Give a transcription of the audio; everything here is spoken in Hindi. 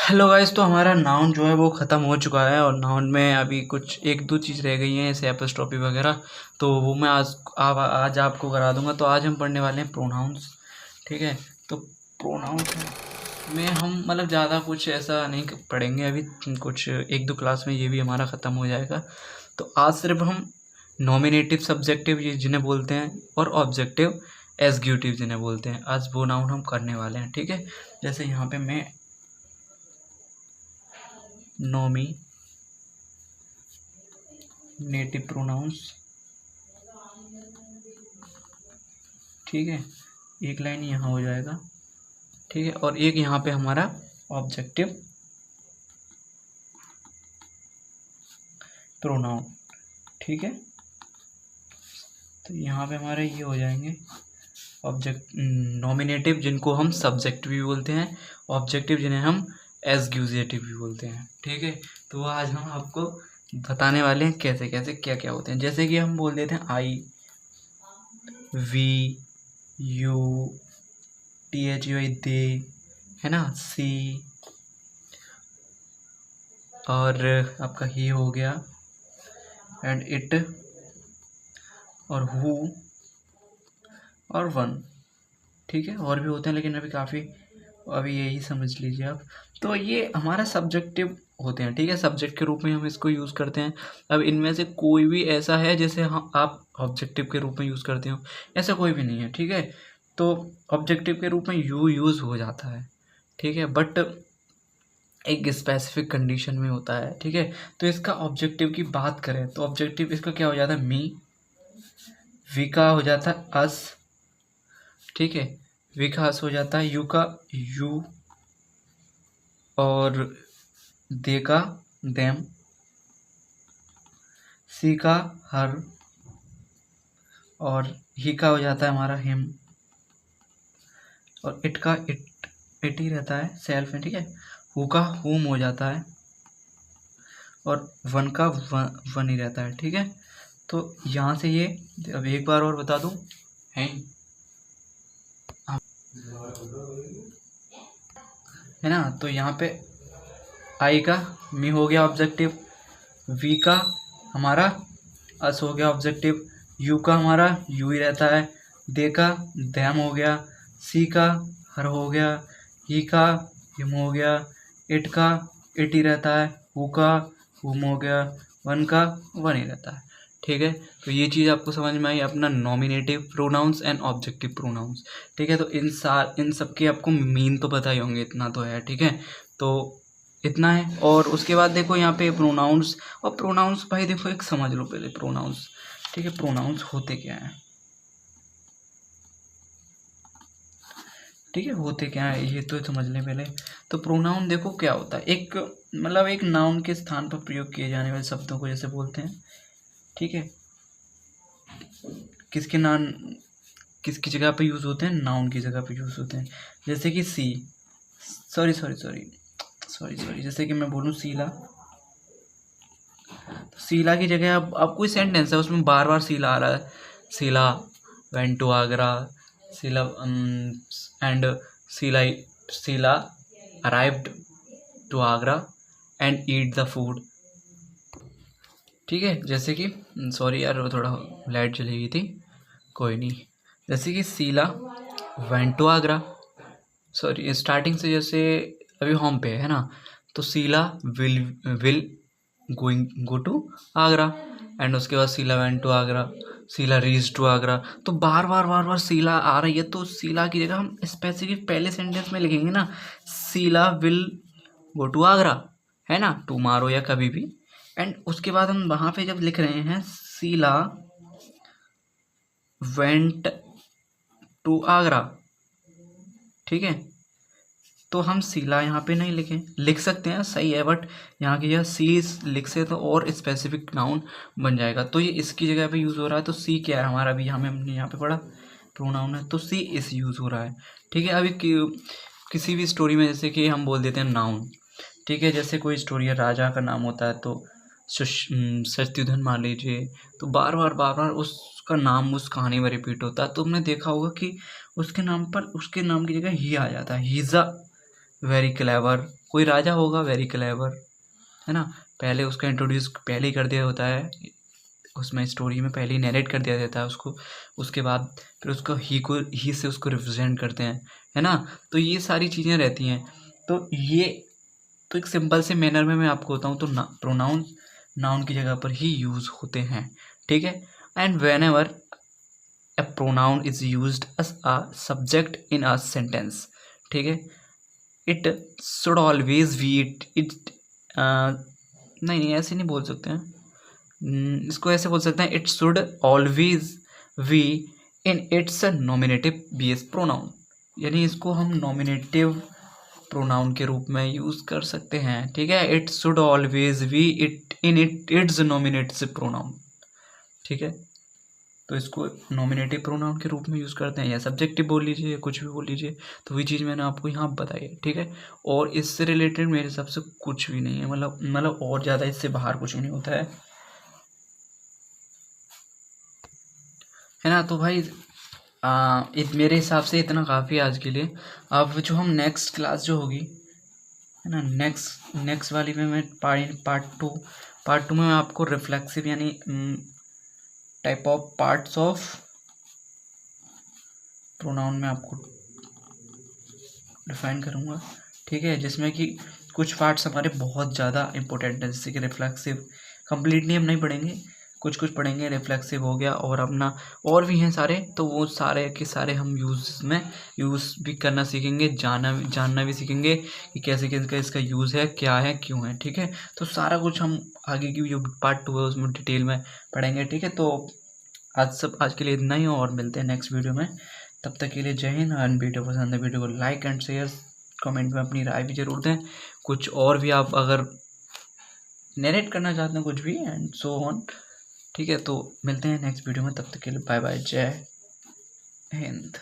Hello guys. तो हमारा नाउन जो है वो ख़त्म हो चुका है और नाउन में अभी कुछ एक दो चीज़ रह गई हैं, जैसे एपस्ट्रॉफी वगैरह। तो वो मैं आज आपको करा दूंगा। तो आज हम पढ़ने वाले हैं प्रोनाउंस। ठीक है। तो प्रोनाउंस में हम मतलब ज़्यादा कुछ ऐसा नहीं पढ़ेंगे अभी, कुछ एक दो क्लास में ये भी हमारा ख़त्म हो जाएगा। तो आज सिर्फ हम नॉमिनेटिव सब्जेक्टिव ये जिन्हें बोलते हैं और ऑब्जेक्टिव एग्जीक्यूटिव जिन्हें बोलते हैं, आज वो नाउन हम करने वाले हैं। ठीक है। जैसे यहाँ पे मैं नॉमिनेटिव प्रोनाउंस, ठीक है, एक लाइन यहाँ हो जाएगा। ठीक है। और एक यहाँ पे हमारा ऑब्जेक्टिव प्रोनाउन। ठीक है। तो यहाँ पे हमारे ये हो जाएंगे नॉमिनेटिव जिनको हम सब्जेक्टिव भी बोलते हैं, ऑब्जेक्टिव जिन्हें हम एग्जीक्यूटिव भी बोलते हैं। ठीक है। तो आज हम आपको बताने वाले हैं कैसे कैसे क्या क्या होते हैं। जैसे कि हम बोल देते हैं I, we, you, T H U I, they, है ना, सी, और आपका ही हो गया, एंड इट, और हु, और वन। ठीक है। और भी होते हैं लेकिन अभी यही समझ लीजिए आप। तो ये हमारा सब्जेक्टिव होते हैं। ठीक है। सब्जेक्ट के रूप में हम इसको यूज़ करते हैं। अब इनमें से कोई भी ऐसा है जैसे हम आप ऑब्जेक्टिव के रूप में यूज़ करते हो, ऐसा कोई भी नहीं है। ठीक है। तो ऑब्जेक्टिव के रूप में यू यूज़ हो जाता है। ठीक है। बट एक स्पेसिफिक कंडीशन में होता है। ठीक है। तो इसका ऑब्जेक्टिव की बात करें तो ऑब्जेक्टिव इसका क्या हो जाता है, मी, वी का हो जाता है अस। ठीक है। वी का अस हो जाता है, यू का यू, और दे का देम, सी का हर, और ही का हो जाता है हमारा हिम, और इट का इट ही रहता है सेल्फ में। ठीक है। हु का हुम हो जाता है, और वन का वन ही रहता है। ठीक है। तो यहाँ से ये अब एक बार और बता दूं, है है ना। तो यहाँ पे आई का मी हो गया ऑब्जेक्टिव, वी का हमारा अस हो गया ऑब्जेक्टिव, यू का हमारा यू ही रहता है, दे का दैम हो गया, सी का हर हो गया, ही का हिम हो गया, इट का इट ही रहता है, हु का हुम हो गया, वन का वन ही रहता है। ठीक है। तो ये चीज़ आपको समझ में आई, अपना nominative pronouns and objective pronouns. ठीक है। तो इन सब के आपको मीन तो पता ही होंगे, इतना तो है। ठीक है। तो इतना है। और उसके बाद देखो यहाँ पे प्रोनाउंस, और प्रोनाउंस भाई देखो एक समझ लो पहले प्रोनाउंस। ठीक है। प्रोनाउंस होते क्या हैं, ठीक है, होते क्या है ये तो समझ लें पहले। तो प्रोनाउन देखो क्या होता है, एक मतलब एक नाउन के स्थान पर प्रयोग किए जाने वाले शब्दों को जैसे बोलते हैं। ठीक है। किसके नाम किसकी जगह पे यूज़ होते हैं, नाउन की जगह पे यूज़ होते हैं। जैसे कि C, sorry sorry sorry sorry sorry जैसे कि मैं बोलूँ सीला, तो सीला की जगह अब कोई सेंटेंस है उसमें बार बार सीला आ रहा है, सीला वेंट टू आगरा, सीला and Sheela Sheela arrived to Agra and eat the food. ठीक है। जैसे कि सॉरी यार वो थोड़ा लाइट चली गई थी, कोई नहीं। जैसे कि Sheela went to Agra, sorry starting से जैसे अभी होम पे है ना, तो Sheela will going go to Agra, and उसके बाद सीला वेंट टू आगरा, सीला रीच टू आगरा। तो बार बार सीला आ रही है, तो सीला की जगह हम स्पेसिफिक पहले सेंटेंस में लिखेंगे ना, सीला विल गो टू आगरा, है ना, टुमारो या कभी भी। एंड उसके बाद हम वहाँ पे जब लिख रहे हैं सीला वेंट टू आगरा, ठीक है, तो हम सीला यहाँ पे नहीं लिख सकते हैं, सही है, बट यहाँ की यह सी लिख से तो और स्पेसिफिक नाउन बन जाएगा। तो ये इसकी जगह पे यूज़ हो रहा है। तो सी क्या है हमारा, अभी हमने यहाँ पे पढ़ा प्रोनाउन है, तो सी इस यूज़ हो रहा है। ठीक है। अभी किसी भी स्टोरी में जैसे कि हम बोल देते हैं नाउन। ठीक है। जैसे कोई स्टोरी है, राजा का नाम होता है, तो सत्यधन मान लीजिए, तो बार बार उसका नाम उस कहानी में रिपीट होता है। तो तुमने देखा होगा कि उसके नाम की जगह ही आ जाता है, he is a very clever, कोई राजा होगा वेरी क्लेवर, है ना, पहले उसका इंट्रोड्यूस पहले ही कर दिया होता है उसमें, स्टोरी में पहले ही नरेट कर दिया जाता है उसको, उसके बाद फिर उसको ही से उसको रिप्रेजेंट करते हैं, है ना। तो ये सारी चीज़ें रहती हैं। तो ये तो एक सिंपल से मैनर में मैं आपको बताऊँ तो प्रोनाउन नाउन की जगह पर ही यूज़ होते हैं, ठीक है। And when ever a pronoun is used as a subject in a sentence, ठीक है, it should always be नहीं ऐसे नहीं बोल सकते हैं, इसको ऐसे बोल सकते हैं, it should always be in its nominative base pronoun, यानी इसको हम नॉमिनेटिव प्रोनाउन के रूप में यूज़ कर सकते हैं, ठीक है। It should always be it's nominative pronoun, ठीक है। तो इसको नॉमिनेटिव प्रोनाउन के रूप में यूज़ करते हैं, या सब्जेक्टिव बोल लीजिए या कुछ भी बोल लीजिए। तो वही चीज़ मैंने आपको यहाँ बताई है, ठीक है। और इससे रिलेटेड मेरे हिसाब से कुछ भी नहीं है, मतलब और ज़्यादा इससे बाहर कुछ भी नहीं होता है ना। तो भाई मेरे हिसाब से इतना काफ़ी आज के लिए। अब जो हम नेक्स्ट क्लास जो होगी, है ना, नेक्स्ट वाली में मैं पार्ट टू में मैं आपको रिफ्लेक्सिव यानी type of parts of pronoun में आपको डिफाइन करूँगा, ठीक है, जिसमें कि कुछ पार्ट्स हमारे बहुत ज़्यादा इंपॉर्टेंट है, जैसे कि रिफ्लेक्सिव कंप्लीटली हम नहीं पढ़ेंगे, कुछ पढ़ेंगे, रिफ्लेक्सिव हो गया, और अपना और भी हैं सारे, तो वो सारे के सारे हम यूज़ भी करना सीखेंगे, जानना भी सीखेंगे कि कैसे कैसे इसका यूज़ है, क्या है, क्यों है, ठीक है। तो सारा कुछ हम आगे की जो पार्ट 2 है उसमें डिटेल में पढ़ेंगे, ठीक है। तो आज के लिए इतना ही, और मिलते हैं नेक्स्ट वीडियो में। तब तक के लिए जय हिंद। एंड वीडियो पसंद है वीडियो को लाइक एंड शेयर, कमेंट में अपनी राय भी जरूर दें, कुछ और भी आप अगर नरेट करना चाहते हैं कुछ भी, एंड सो ऑन, ठीक है। तो मिलते हैं नेक्स्ट वीडियो में, तब तक के लिए बाय बाय, जय हिंद।